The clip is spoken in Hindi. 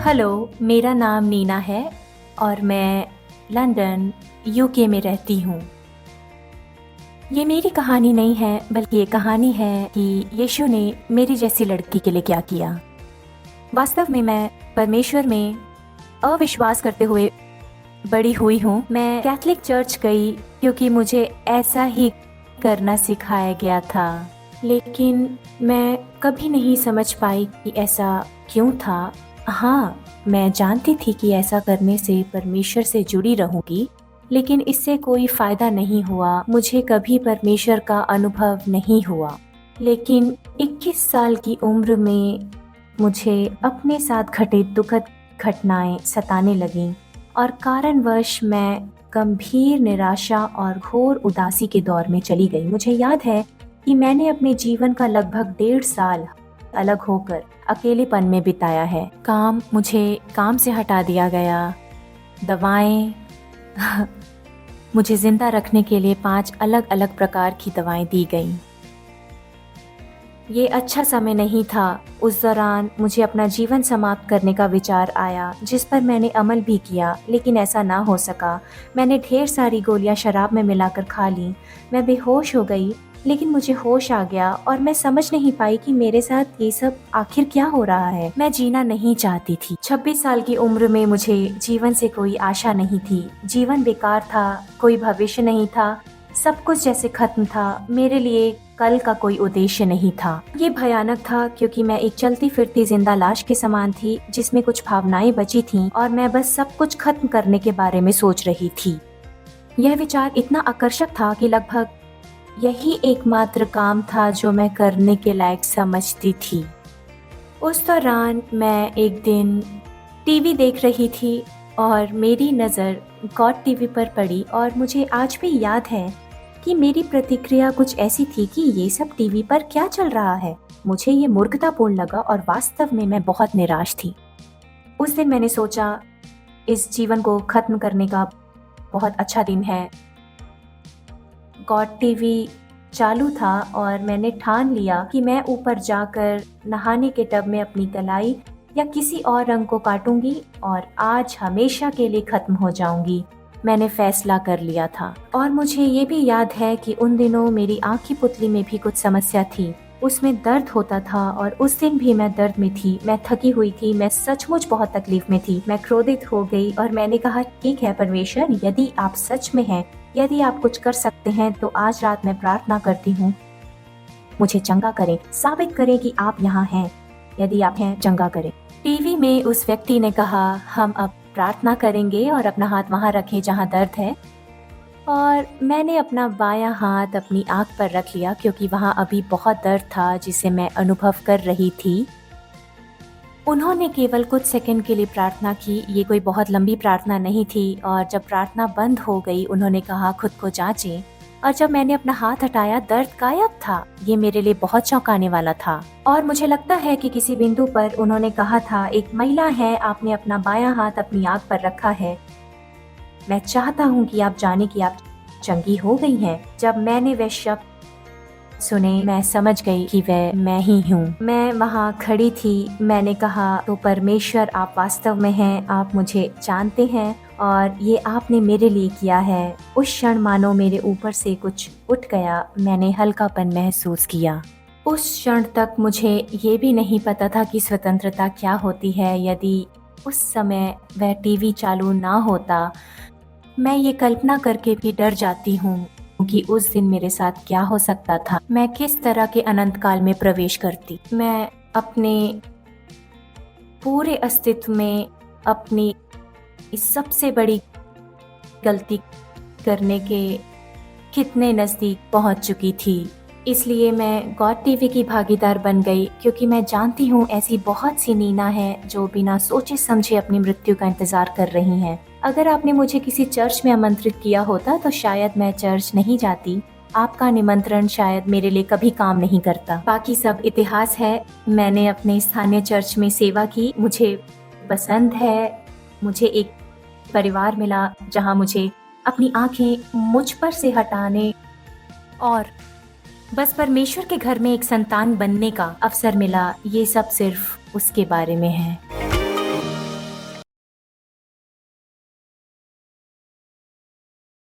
हेलो, मेरा नाम नीना है और मैं लंदन, यूके में रहती हूँ। ये मेरी कहानी नहीं है, बल्कि ये कहानी है कि यीशु ने मेरी जैसी लड़की के लिए क्या किया। वास्तव में मैं परमेश्वर में अविश्वास करते हुए बड़ी हुई हूँ। मैं कैथलिक चर्च गई क्योंकि मुझे ऐसा ही करना सिखाया गया था, लेकिन मैं कभी नहीं समझ पाई कि ऐसा क्यों था। हाँ, मैं जानती थी कि ऐसा करने से परमेश्वर से जुड़ी रहूंगी, लेकिन इससे कोई फायदा नहीं हुआ। मुझे कभी परमेश्वर का अनुभव नहीं हुआ। लेकिन 21 साल की उम्र में मुझे अपने साथ घटित दुखद घटनाएं सताने लगीं और कारणवश मैं गंभीर निराशा और घोर उदासी के दौर में चली गई। मुझे याद है कि मैंने अपने जीवन का लगभग 1.5 साल अलग होकर अकेलेपन में बिताया है। मुझे काम से हटा दिया गया। दवाएं मुझे जिंदा रखने के लिए 5 अलग अलग प्रकार की दवाएं दी गईं। ये अच्छा समय नहीं था। उस दौरान मुझे अपना जीवन समाप्त करने का विचार आया, जिस पर मैंने अमल भी किया, लेकिन ऐसा ना हो सका। मैंने ढेर सारी गोलियां शराब में मिलाकर खा ली। मैं बेहोश हो गई, लेकिन मुझे होश आ गया और मैं समझ नहीं पाई कि मेरे साथ ये सब आखिर क्या हो रहा है। मैं जीना नहीं चाहती थी। 26 साल की उम्र में मुझे जीवन से कोई आशा नहीं थी। जीवन बेकार था, कोई भविष्य नहीं था, सब कुछ जैसे खत्म था। मेरे लिए कल का कोई उद्देश्य नहीं था। ये भयानक था क्योंकि मैं एक चलती फिरती जिंदा लाश के समान थी, जिसमें कुछ भावनाएं बची थीं और मैं बस सब कुछ खत्म करने के बारे में सोच रही थी। यह विचार इतना आकर्षक था कि लगभग यही एकमात्र काम था जो मैं करने के लायक समझती थी। उस दौरान मैं एक दिन टीवी देख रही थी और मेरी नज़र गॉड टीवी पर पड़ी और मुझे आज भी याद है कि मेरी प्रतिक्रिया कुछ ऐसी थी कि ये सब टीवी पर क्या चल रहा है। मुझे ये मूर्खतापूर्ण लगा और वास्तव में मैं बहुत निराश थी। उस दिन मैंने सोचा, इस जीवन को खत्म करने का बहुत अच्छा दिन है। गॉड टीवी चालू था और मैंने ठान लिया कि मैं ऊपर जाकर नहाने के टब में अपनी कलाई या किसी और रंग को काटूंगी और आज हमेशा के लिए खत्म हो जाऊंगी। मैंने फैसला कर लिया था। और मुझे ये भी याद है कि उन दिनों मेरी आँख की पुतली में भी कुछ समस्या थी। उसमें दर्द होता था और उस दिन भी मैं दर्द में थी। मैं थकी हुई थी। मैं सचमुच बहुत तकलीफ में थी। मैं क्रोधित हो गई और मैंने कहा, ठीक है परमेश्वर, यदि आप सच में हैं, यदि आप कुछ कर सकते हैं, तो आज रात मैं प्रार्थना करती हूँ, मुझे चंगा करें, साबित करें कि आप यहाँ हैं। यदि आप हैं, चंगा करें। टीवी में उस व्यक्ति ने कहा, हम अब प्रार्थना करेंगे और अपना हाथ वहाँ रखें जहाँ दर्द है। और मैंने अपना बायां हाथ अपनी आंख पर रख लिया क्योंकि वहाँ अभी बहुत दर्द था जिसे मैं अनुभव कर रही थी। उन्होंने केवल कुछ सेकंड के लिए प्रार्थना की। ये कोई बहुत लंबी प्रार्थना नहीं थी और जब प्रार्थना बंद हो गई, उन्होंने कहा, खुद को जांचें। और जब मैंने अपना हाथ हटाया, दर्द गायब था। ये मेरे लिए बहुत चौंकाने वाला था। और मुझे लगता है कि किसी बिंदु पर उन्होंने कहा था, एक महिला है, आपने अपना बायां हाथ अपनी आंख पर रखा है, मैं चाहता हूँ कि आप जाने कि आप चंगी हो गई हैं। जब मैंने वे शब्द सुने, मैं समझ गई कि वह मैं ही हूँ। मैं वहाँ खड़ी थी। मैंने कहा, तो परमेश्वर, आप वास्तव में हैं, आप मुझे जानते हैं और ये आपने मेरे लिए किया है। उस क्षण मानो मेरे ऊपर से कुछ उठ गया। मैंने हल्कापन महसूस किया। उस क्षण तक मुझे ये भी नहीं पता था कि स्वतंत्रता क्या होती है। यदि उस समय वह टीवी चालू ना होता, मैं ये कल्पना करके भी डर जाती हूँ कि उस दिन मेरे साथ क्या हो सकता था। मैं किस तरह के अनंत काल में प्रवेश करती। मैं अपने पूरे अस्तित्व में अपनी इस सबसे बड़ी गलती करने के कितने नज़दीक पहुंच चुकी थी। इसलिए मैं गॉड टीवी की भागीदार बन गई क्योंकि मैं जानती हूँ ऐसी बहुत सी नीना है जो बिना सोचे समझे अपनी मृत्यु का इंतजार कर रही हैं। अगर आपने मुझे किसी चर्च में आमंत्रित किया होता तो शायद मैं चर्च नहीं जाती। आपका निमंत्रण शायद मेरे लिए कभी काम नहीं करता। बाकी सब इतिहास है। मैंने अपने स्थानीय चर्च में सेवा की। मुझे पसंद है। मुझे एक परिवार मिला जहाँ मुझे अपनी आंखें मुझ पर से हटाने और बस परमेश्वर के घर में एक संतान बनने का अवसर मिला। ये सब सिर्फ उसके बारे में है।